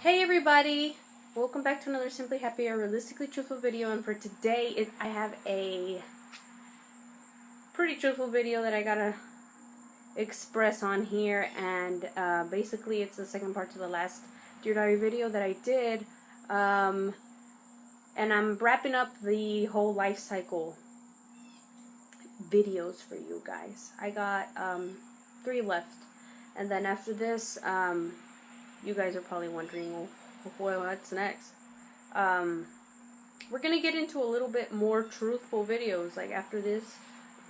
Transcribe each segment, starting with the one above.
Hey everybody! Welcome back to another Simply Happy or Realistically Truthful video, and for today I have a pretty truthful video that I gotta express on here, and basically it's the second part to the last Dear Diary video that I did, and I'm wrapping up the whole life cycle videos for you guys. I got 3 left, and then after this, you guys are probably wondering, well, what's next? We're gonna get into a little bit more truthful videos. Like after this,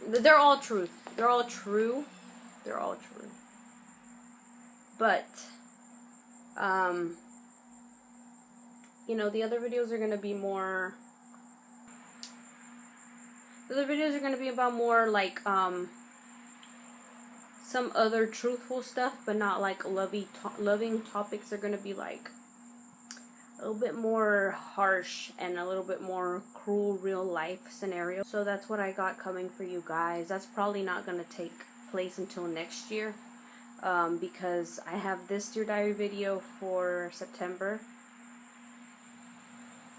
they're all truth. They're all true. They're all true. But, you know, the other videos are gonna be more. The other videos are gonna be about more like some other truthful stuff, but not like loving topics. Are gonna be like a little bit more harsh and a little bit more cruel real life scenario. So that's what I got coming for you guys. That's probably not going to take place until next year, because I have this Dear Diary video for September,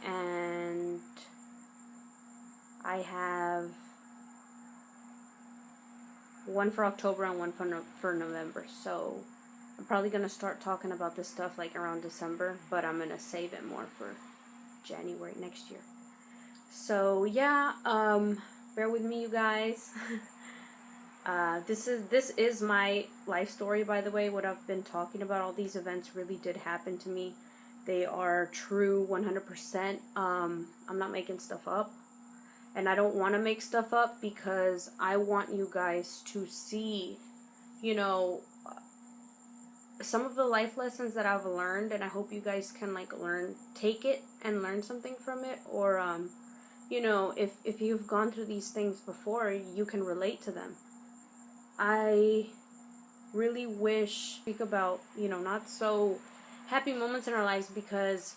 and I have one for October and one for November. So I'm probably going to start talking about this stuff like around December, but I'm going to save it more for January next year. So yeah, bear with me, you guys. This is my life story, by the way. What I've been talking about, all these events really did happen to me. They are true 100%. I'm not making stuff up. And I don't want to make stuff up because I want you guys to see, you know, some of the life lessons that I've learned, and I hope you guys can like take it and learn something from it, or you know, if you've gone through these things before, you can relate to them. I really wish speak about, you know, not so happy moments in our lives, because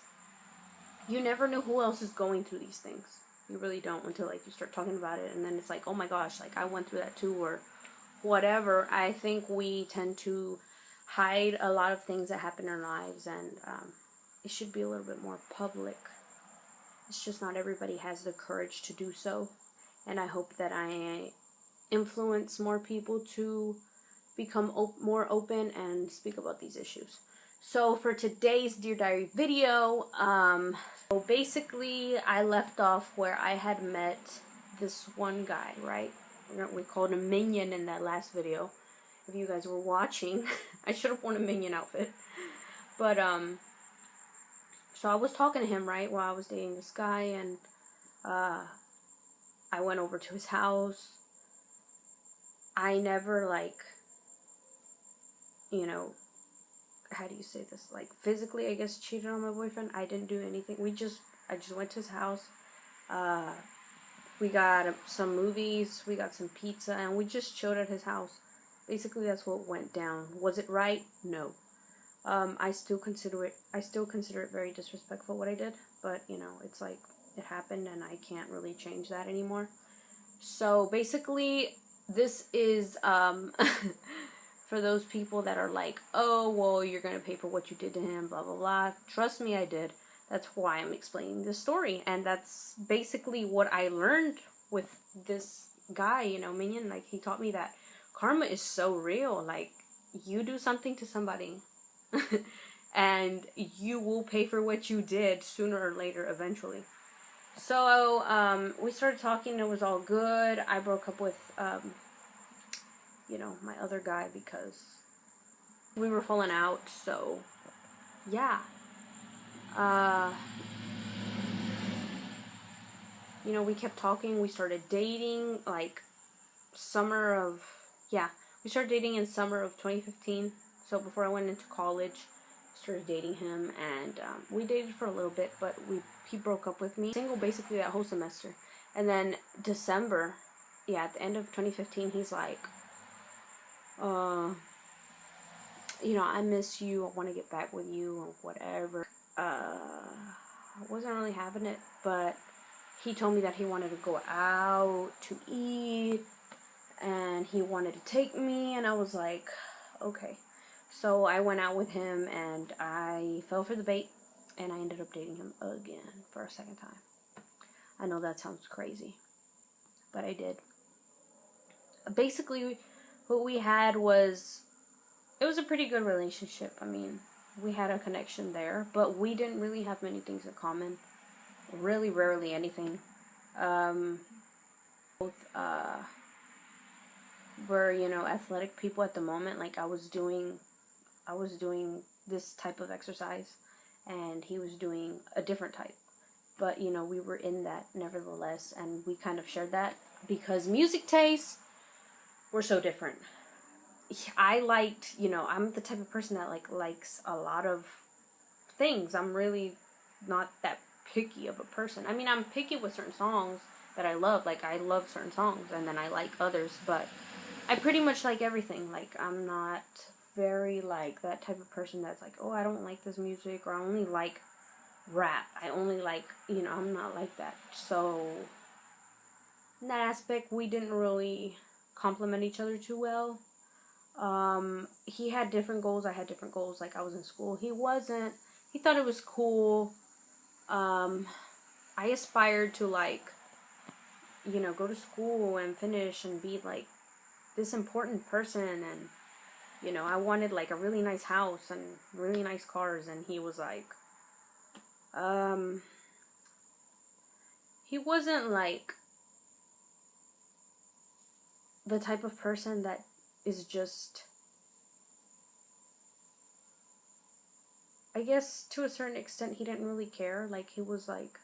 you never know who else is going through these things. You really don't until like you start talking about it, and then it's like, oh my gosh, like I went through that too, or whatever. I think we tend to hide a lot of things that happen in our lives, and it should be a little bit more public. It's just not everybody has the courage to do so, and I hope that I influence more people to become more open and speak about these issues. So for today's Dear Diary video, so basically I left off where I had met this one guy, right? We called him Minion in that last video. If you guys were watching, I should have worn a Minion outfit. But, so I was talking to him, right, while I was dating this guy, and, I went over to his house. I never, like, you know, how do you say this? Like, physically, I guess, cheated on my boyfriend. I didn't do anything. I just went to his house. We got some movies, we got some pizza, and we just chilled at his house. Basically, that's what went down. Was it right? No. I still consider it very disrespectful what I did, but you know, it's like it happened, and I can't really change that anymore. So basically, this is for those people that are like, oh, well, you're gonna pay for what you did to him, blah blah blah. Trust me, I did. That's why I'm explaining this story, and that's basically what I learned with this guy, you know, Minion. Like, he taught me that karma is so real. Like, you do something to somebody and you will pay for what you did sooner or later, eventually. So we started talking, it was all good. I broke up with you know, my other guy because we were falling out. So yeah, you know, we kept talking. We started dating like we started dating in summer of 2015. So before I went into college, I started dating him, and we dated for a little bit, but he broke up with me. Single basically that whole semester. And then December, yeah, at the end of 2015, he's like, you know, I miss you, I want to get back with you, or whatever. I wasn't really having it, but he told me that he wanted to go out to eat, and he wanted to take me, and I was like, okay. So I went out with him and I fell for the bait and I ended up dating him again for a second time. I know that sounds crazy, but I did. Basically, what we had was, it was a pretty good relationship. I mean, we had a connection there, but we didn't really have many things in common. Really, rarely anything. Both were, athletic people at the moment. Like I was doing this type of exercise, and he was doing a different type. But we were in that nevertheless, and we kind of shared that because music tastes were so different. I liked, I'm the type of person that likes a lot of things. I'm really not that picky of a person. I mean, I'm picky with certain songs that I love. Like, I love certain songs, and then I like others, but I pretty much like everything. Like, I'm not very, like, that type of person that's like, oh, I don't like this music, or I only like rap. I only like, I'm not like that. So, in that aspect, we didn't really complement each other too well. He had different goals, I had different goals. Like, I was in school, he wasn't. He thought it was cool. I aspired to, like, go to school and finish and be, like, this important person, and, I wanted, like, a really nice house and really nice cars, and he was, like, he wasn't, like, the type of person that is just, I guess, to a certain extent, he didn't really care. Like, he was, like,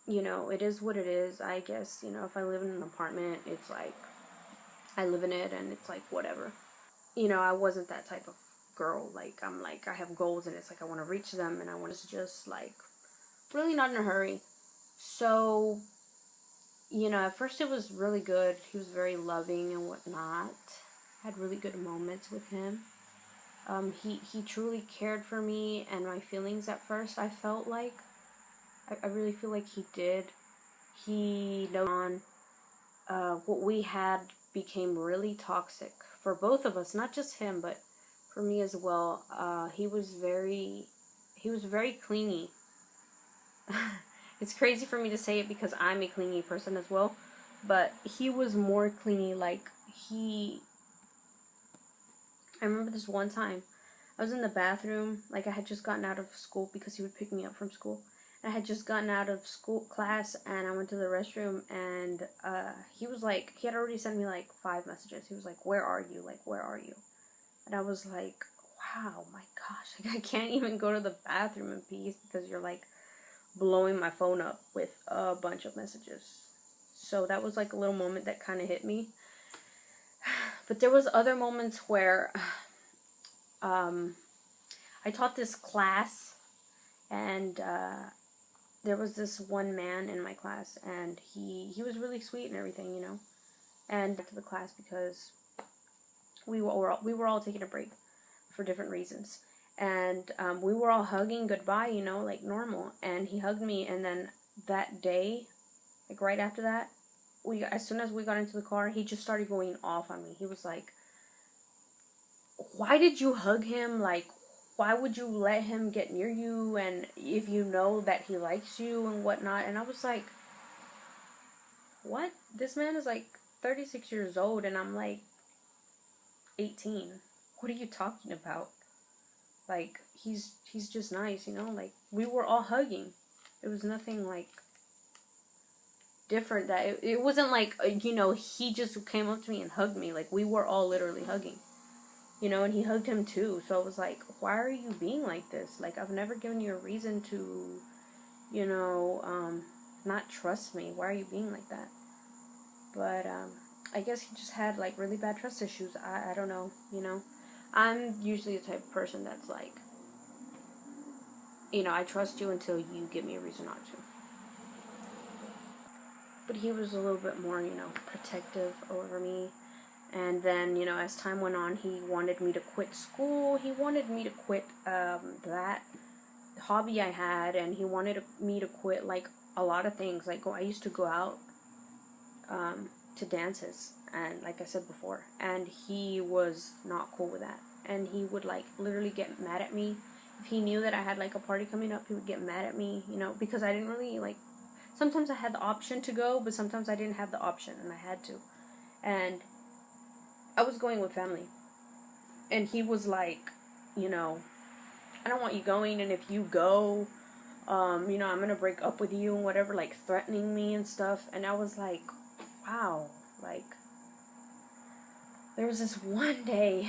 it is what it is, I guess. If I live in an apartment, it's like, I live in it, and it's like, whatever. I wasn't that type of girl. Like, I'm like, I have goals, and it's like, I want to reach them, and I want to just, like, really not in a hurry. So, at first it was really good. He was very loving and whatnot. I had really good moments with him. He truly cared for me and my feelings at first, I felt like. I really feel like he did. He known on what we had became really toxic for both of us, not just him, but for me as well. He was very clingy. It's crazy for me to say it because I'm a clingy person as well, but he was more clingy. Like, I remember this one time, I was in the bathroom, like I had just gotten out of school because he would pick me up from school. I had just gotten out of school class, and I went to the restroom, and he was like, he had already sent me like 5 messages. He was like, "Where are you? Like, where are you?" And I was like, wow, my gosh, like, I can't even go to the bathroom in peace because you're like blowing my phone up with a bunch of messages. So that was like a little moment that kind of hit me. But there was other moments where I taught this class, and there was this one man in my class, and he was really sweet and everything, and back to the class because we were all taking a break for different reasons, and we were all hugging goodbye, like normal, and he hugged me, and then that day, like right after that, as soon as we got into the car, he just started going off on me. He was like, "Why did you hug him? Like, why would you let him get near you, and if you know that he likes you and whatnot?" And I was like, what? This man is like 36 years old, and I'm like 18. What are you talking about? Like, he's just nice, like, we were all hugging. It was nothing like different. That it wasn't like, he just came up to me and hugged me. Like, we were all literally hugging. And he hugged him too. So I was like, why are you being like this? Like, I've never given you a reason to, not trust me. Why are you being like that? But, I guess he just had, like, really bad trust issues. I don't know, I'm usually the type of person that's like, I trust you until you give me a reason not to. But he was a little bit more, protective over me. And then, as time went on, he wanted me to quit school. He wanted me to quit that hobby I had, and he wanted me to quit, like, a lot of things. Like, I used to go out to dances, and like I said before, and he was not cool with that. and he would like literally get mad at me. If he knew that I had like a party coming up, he would get mad at me, you know, because I didn't really like, sometimes I had the option to go, but sometimes I didn't have the option and I had to. And I was going with family. And he was like, you know, I don't want you going, and if you go, you know, I'm gonna break up with you and whatever, like threatening me and stuff. And I was like, wow, like, there was this one day,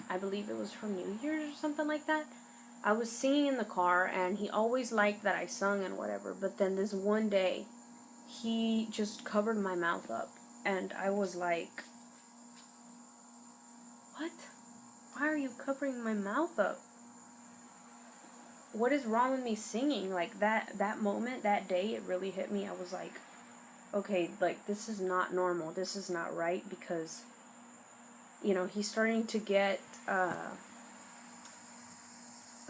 I believe it was for New Year's or something like that. I was singing in the car, and he always liked that I sung and whatever, but then this one day, he just covered my mouth up, and I was like, what? Why are you covering my mouth up? What is wrong with me singing? Like, that moment, that day, it really hit me. I was like, okay, like, this is not normal. This is not right, because, you know, he's starting to get,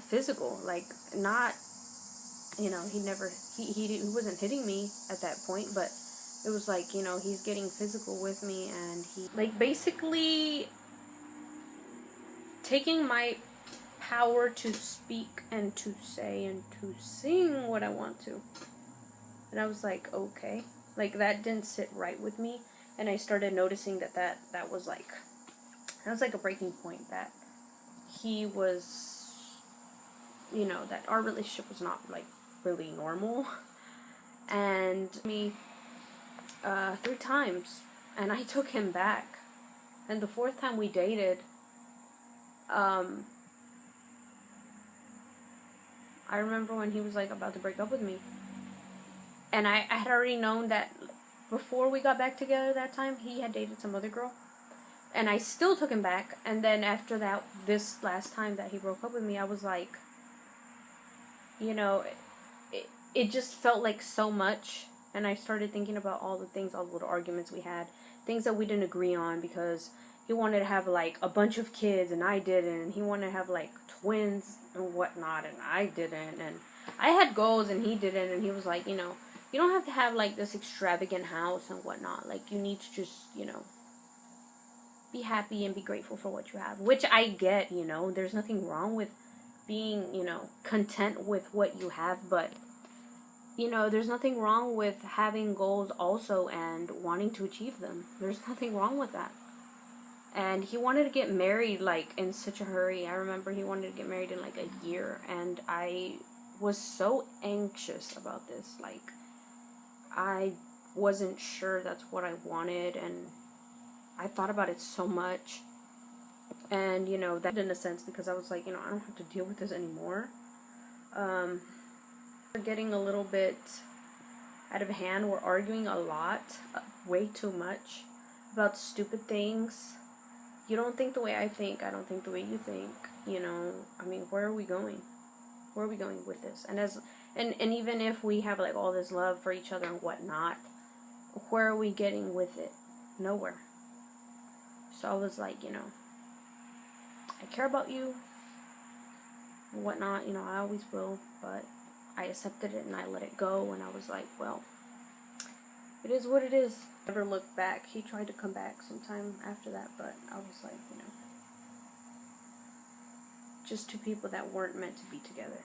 physical. Like, not, you know, he wasn't hitting me at that point, but it was like, you know, he's getting physical with me, and he, like, basically taking my power to speak and to say and to sing what I want to. And I was like, okay. Like, that didn't sit right with me. And I started noticing that was like, that was like a breaking point, that he was, you know, that our relationship was not like really normal. And me 3 times, and I took him back. And the 4th time we dated, I remember when he was like about to break up with me, and I had already known that before we got back together that time, he had dated some other girl, and I still took him back. And then after that, this last time that he broke up with me, I was like, you know, it just felt like so much. And I started thinking about all the things, all the little arguments we had, things that we didn't agree on, because he wanted to have like a bunch of kids and I didn't, and he wanted to have like twins and whatnot and I didn't, and I had goals and he didn't. And he was like, you know, you don't have to have like this extravagant house and whatnot, like you need to just, you know, be happy and be grateful for what you have, which I get, you know, there's nothing wrong with being, you know, content with what you have, but you know, there's nothing wrong with having goals also and wanting to achieve them. There's nothing wrong with that. And he wanted to get married like in such a hurry. I remember he wanted to get married in like a year, and I was so anxious about this. Like, I wasn't sure that's what I wanted, and I thought about it so much. And, you know, that in a sense, because I was like, you know, I don't have to deal with this anymore. We're getting a little bit out of hand. We're arguing a lot, way too much, about stupid things. You don't think the way I think, I don't think the way you think, you know. I mean, where are we going? Where are we going with this? And even if we have like all this love for each other and whatnot, where are we getting with it? Nowhere. So I was like, you know, I care about you and whatnot, you know, I always will, but I accepted it and I let it go. And I was like, well, it is what it is. Never looked back. He tried to come back sometime after that, but I was like, you know, just 2 people that weren't meant to be together.